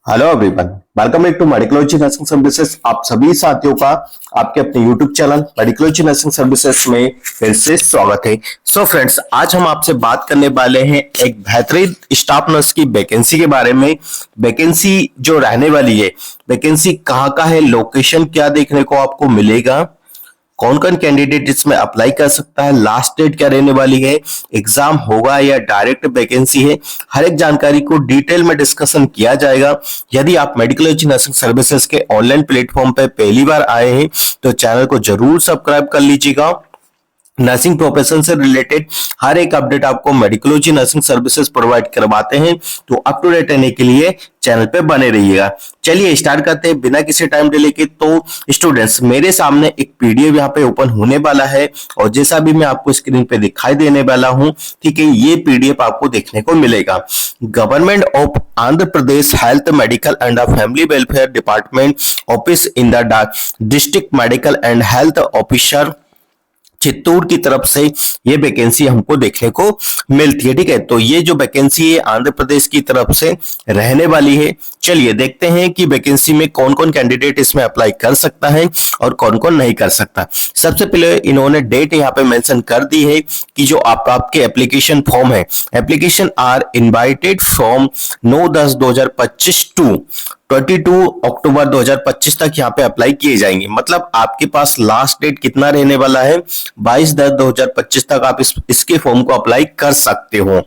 Hello everyone, welcome back to Medicology nursing services. आप सभी साथियों का आपके अपने YouTube channel Medicology nursing services में फिर से स्वागत है। सो फ्रेंड्स, आज हम आपसे बात करने वाले हैं एक बेहतरीन स्टाफ नर्स की वैकेंसी के बारे में। वैकेंसी जो रहने वाली है, वैकेंसी कहाँ का है, लोकेशन क्या देखने को आपको मिलेगा, कौन कौन कैंडिडेट इसमें अप्लाई कर सकता है, लास्ट डेट क्या रहने वाली है, एग्जाम होगा या डायरेक्ट वैकेंसी है, हर एक जानकारी को डिटेल में डिस्कशन किया जाएगा। यदि आप मेडिकोलॉजी नर्सिंग सर्विसेज के ऑनलाइन प्लेटफॉर्म पे पहली बार आए हैं तो चैनल को जरूर सब्सक्राइब कर लीजिएगा। नर्सिंग प्रोफेशन से रिलेटेड हर एक अपडेट आपको मेडिकोलॉजी नर्सिंग सर्विसेज प्रोवाइड करवाते हैं, तो अप टू डेट रहने के लिए चैनल पे बने रहिएगा। चलिए स्टार्ट करते हैं बिना किसी टाइम डिले के। तो स्टूडेंट्स, मेरे सामने एक पीडीएफ यहाँ पे ओपन होने वाला है और जैसा भी मैं आपको स्क्रीन पे दिखाई देने वाला हूँ, ठीक है, ये पीडीएफ आपको देखने को मिलेगा। Government of Andhra Pradesh health medical and family welfare department office in the district medical and health officer Chittoor की तरफ से ये वैकेंसी हमको देखने को मिलती है। ठीक है, तो ये जो वैकेंसी है आंध्र प्रदेश की तरफ से रहने वाली है। चलिए देखते हैं कि वैकेंसी में कौन कौन कैंडिडेट इसमें अप्लाई कर सकता है और कौन कौन नहीं कर सकता। सबसे पहले इन्होंने डेट यहाँ पे मेंशन कर दी है कि जो आपके एप्लीकेशन फॉर्म है, application are invited from 9/10/2025 to 22 October 2025 तक यहाँ पे अप्लाई किए जाएंगे। मतलब आपके पास लास्ट डेट कितना रहने वाला है, 22/10/2025 तक आप इसके फॉर्म को अप्लाई कर सकते हो।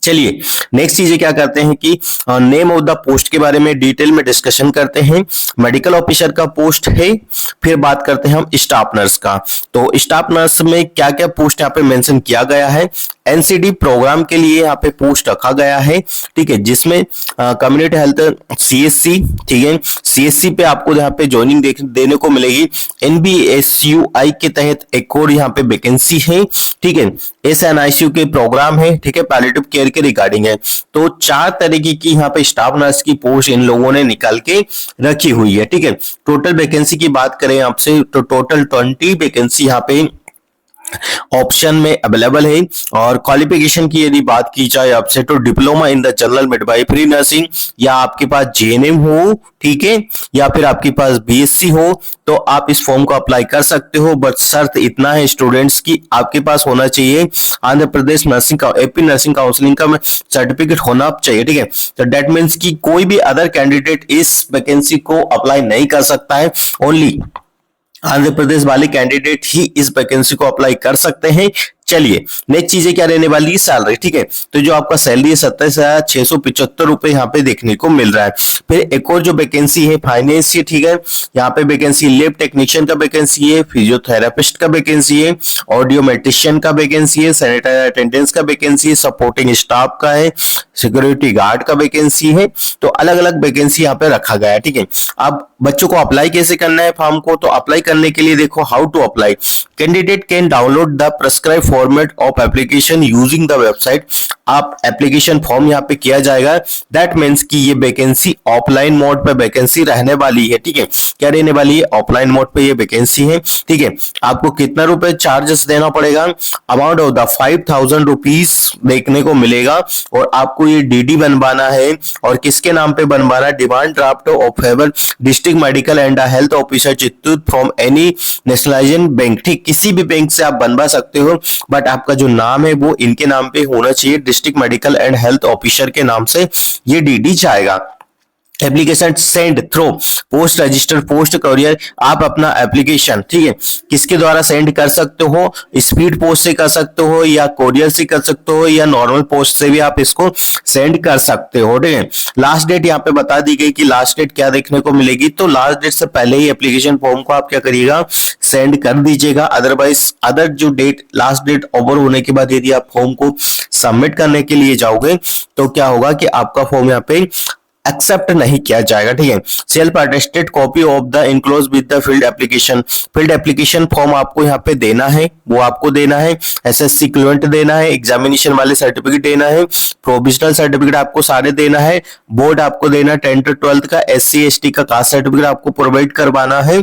चलिए नेक्स्ट चीजें क्या करते हैं कि नेम ऑफ द पोस्ट के बारे में डिटेल में डिस्कशन करते हैं। मेडिकल ऑफिसर का पोस्ट है, फिर बात करते हैं हम स्टाफ नर्स का। तो स्टाफ नर्स में क्या क्या पोस्ट यहाँ पे मेंशन किया गया है। एनसीडी प्रोग्राम के लिए यहाँ पे पोस्ट रखा गया है, ठीक है, जिसमें कम्युनिटी हेल्थ सीएससी, ठीक है, सीएससी पे आपको यहाँ पे ज्वाइनिंग देने को मिलेगी। एनबीएसयूआई के तहत एक और यहाँ पे वैकेंसी है, ठीक है, एसएनआईसीयू के प्रोग्राम है, ठीक है, पैलिएटिव केयर के रिगार्डिंग है। तो 4 तरीके की यहाँ पे स्टाफ नर्स की पोस्ट इन लोगों ने निकाल के रखी हुई है। ठीक है, टोटल वैकेंसी की बात करें आपसे तो टोटल 20 वैकेंसी यहाँ पे ऑप्शन में अवेलेबल है। और क्वालिफिकेशन की यदि बात की जाए आपसे तो diploma in the general midwifery nursing, या आपके पास जेएनएम हो, ठीक है, या फिर आपके पास बीएससी हो, तो आप इस फॉर्म को अप्लाई कर सकते हो। बट शर्त इतना है स्टूडेंट्स की आपके पास होना चाहिए आंध्र प्रदेश नर्सिंग का एपी नर्सिंग काउंसलिंग का सर्टिफिकेट होना चाहिए। ठीक है, तो दैट मीन्स कि कोई भी अदर कैंडिडेट इस वैकेंसी को अप्लाई नहीं कर सकता है। ओनली आंध्र प्रदेश वाले कैंडिडेट ही इस वैकेंसी को अप्लाई कर सकते हैं। चलिए नेक्स्ट चीजें क्या रहने वाली है, सैलरी। ठीक है, तो जो आपका सैलरी है 27,675 रुपए यहाँ पे देखने को मिल रहा है। फिर एक और जो वैकेंसी है फाइनेंस की, ठीक है, यहाँ पे वैकेंसी लैब टेक्नीशियन का वैकेंसी है, फिजियोथेरापिस्ट का वैकेंसी है, ऑडियोमेट्रिशियन का वैकेंसी है, सैनिटरी अटेंडेंस का वैकेंसी है, सपोर्टिंग स्टाफ का है, सिक्योरिटी गार्ड का वैकेंसी है। तो अलग अलग वैकेंसी यहाँ पे रखा गया है। ठीक है, अब बच्चों को अप्लाई कैसे करना है फॉर्म को, तो अप्लाई करने के लिए देखो how to apply. Candidate can download the prescribe format of application using the website. आप एप्लीकेशन फॉर्म यहाँ पे किया जाएगा। दैट मीन्स कि ये वैकेंसी ऑफलाइन मोड पे वैकेंसी रहने वाली है। ठीक है, क्या रहने वाली है, ऑफलाइन मोड पे ये वैकेंसी है। ठीक है, आपको कितना रुपए चार्जेस देना पड़ेगा, अमाउंट ऑफ द 5,000 रुपीज देखने को मिलेगा। और आपको ये डीडी बनवाना है और किसके नाम पे बनवाना है, demand draft of favour district medical and health officer Chittoor from any nationalisation bank. ठीक, किसी भी बैंक से आप बनवा सकते हो, बट आपका जो नाम है वो इनके नाम पे होना चाहिए, district medical and health officer के नाम से ये डीडी जाएगा। Application send through post register post courier. आप अपना एप्लीकेशन, ठीक है, किसके द्वारा सेंड कर सकते हो, स्पीड पोस्ट से कर सकते हो या कोरियर से कर सकते हो या नॉर्मल पोस्ट से भी आप इसको सेंड कर सकते हो। ठीक है, लास्ट डेट यहाँ पे बता दी गई कि लास्ट डेट क्या देखने को मिलेगी, तो लास्ट डेट से पहले ही एप्लीकेशन फॉर्म को आप क्या करिएगा, सेंड कर दीजिएगा। अदरवाइज अदर जो डेट लास्ट डेट ओवर होने के बाद यदि आप फॉर्म को सबमिट करने के लिए जाओगे तो क्या होगा कि आपका फॉर्म यहाँ पे एक्सेप्ट नहीं किया जाएगा। ठीक है, self attested copy of the enclose with the field application. Field application form आपको यहाँ पे देना है, वो आपको देना है। एसएससी इक्विवेलेंट देना है, एग्जामिनेशन वाले सर्टिफिकेट देना है, प्रोविजनल सर्टिफिकेट आपको सारे देना है, बोर्ड आपको देना है 10th 12th का, SC ST का कास्ट सर्टिफिकेट आपको प्रोवाइड करवाना है।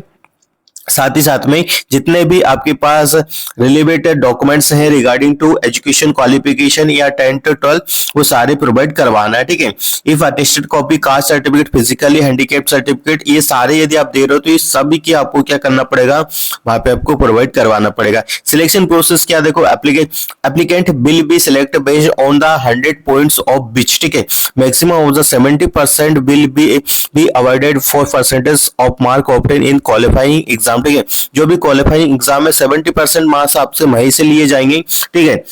साथ ही साथ में जितने भी आपके पास रिलेवेटेड डॉक्यूमेंट्स हैं रिगार्डिंग टू एजुकेशन क्वालिफिकेशन या 10 to 12 वो सारे प्रोवाइड करवाना है, ठीक है। If attested copy, caste certificate, physically handicapped certificate, ये सारे यदि आप दे रहे हो तो ये सभी की आपको क्या करना पड़ेगा, वहां पे आपको प्रोवाइड करवाना पड़ेगा। सिलेक्शन प्रोसेस क्या, देखो applicant will be select based on the 100 points of which, ठीक है। Maximum of the 70% will be avoided for percentage of mark obtain in qualifying exam, ठीक है। जो भी क्वालिफाइंग एग्जाम में 70% मार्क्स आपसे वहीं से लिए जाएंगे, ठीक है।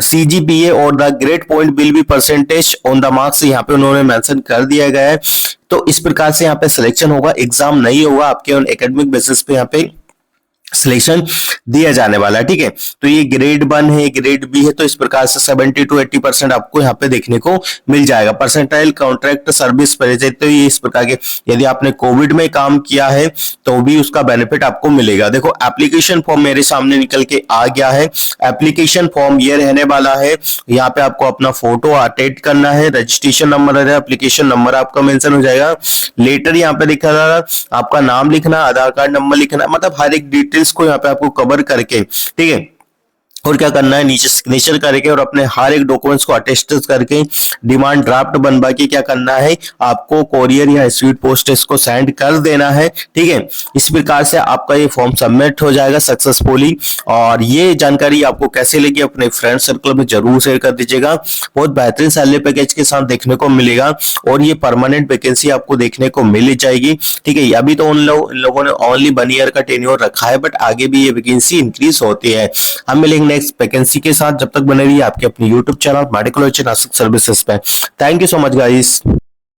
सीजीपीए और the grade point will be percentage on the marks, यहाँ पे उन्होंने मेंशन कर दिया गया है। तो इस प्रकार से यहाँ पे सिलेक्शन होगा, एग्जाम नहीं होगा, आपके ऑन एकेडमिक बेसिस पे यहाँ पे सिलेक्शन दिया जाने वाला है, ठीक है। तो ये ग्रेड 1 है, ग्रेड बी है, तो इस प्रकार से 70 to 80% आपको यहाँ पे देखने को मिल जाएगा। परसेंटाइल कॉन्ट्रैक्ट सर्विस पर, तो ये इस प्रकार के यदि आपने कोविड में काम किया है तो भी उसका बेनिफिट आपको मिलेगा। देखो एप्लीकेशन फॉर्म मेरे सामने निकल के आ गया है। एप्लीकेशन फॉर्म ये रहने वाला है, यहाँ पे आपको अपना फोटो अटैच करना है, रजिस्ट्रेशन नंबर है, एप्लीकेशन नंबर आपका मेंशन हो जाएगा, लेटर यहाँ पे लिखा जाएगा, आपका नाम लिखना, आधार कार्ड नंबर लिखना, मतलब हर एक डिटेल को यहाँ पे आपको कवर करके, ठीक है। और क्या करना है, नीचे सिग्नेचर करके और अपने हर एक डॉक्यूमेंट्स को अटेस्ट करके डिमांड ड्राफ्ट बनवा के क्या करना है, आपको कोरियर या स्पीड पोस्ट इसको सेंड कर देना है, ठीक है। इस प्रकार से आपका ये फॉर्म सबमिट हो जाएगा सक्सेसफुली। और ये जानकारी आपको कैसे लगी अपने फ्रेंड सर्कल में जरूर शेयर कर दीजिएगा। बहुत बेहतरीन सैलरी पैकेज के साथ देखने को मिलेगा और ये परमानेंट वैकेंसी आपको देखने को मिल जाएगी, ठीक है। अभी तो उन लोगों ने ओनली 1 ईयर का टेन्योर रखा है, बट आगे भी ये वैकेंसी इंक्रीज होती है। हम मिलेंगे नेक्स्ट वैकेंसी के साथ, जब तक बने रहिए आपके अपने YouTube channel medical nursing services पे। Thank you so much guys.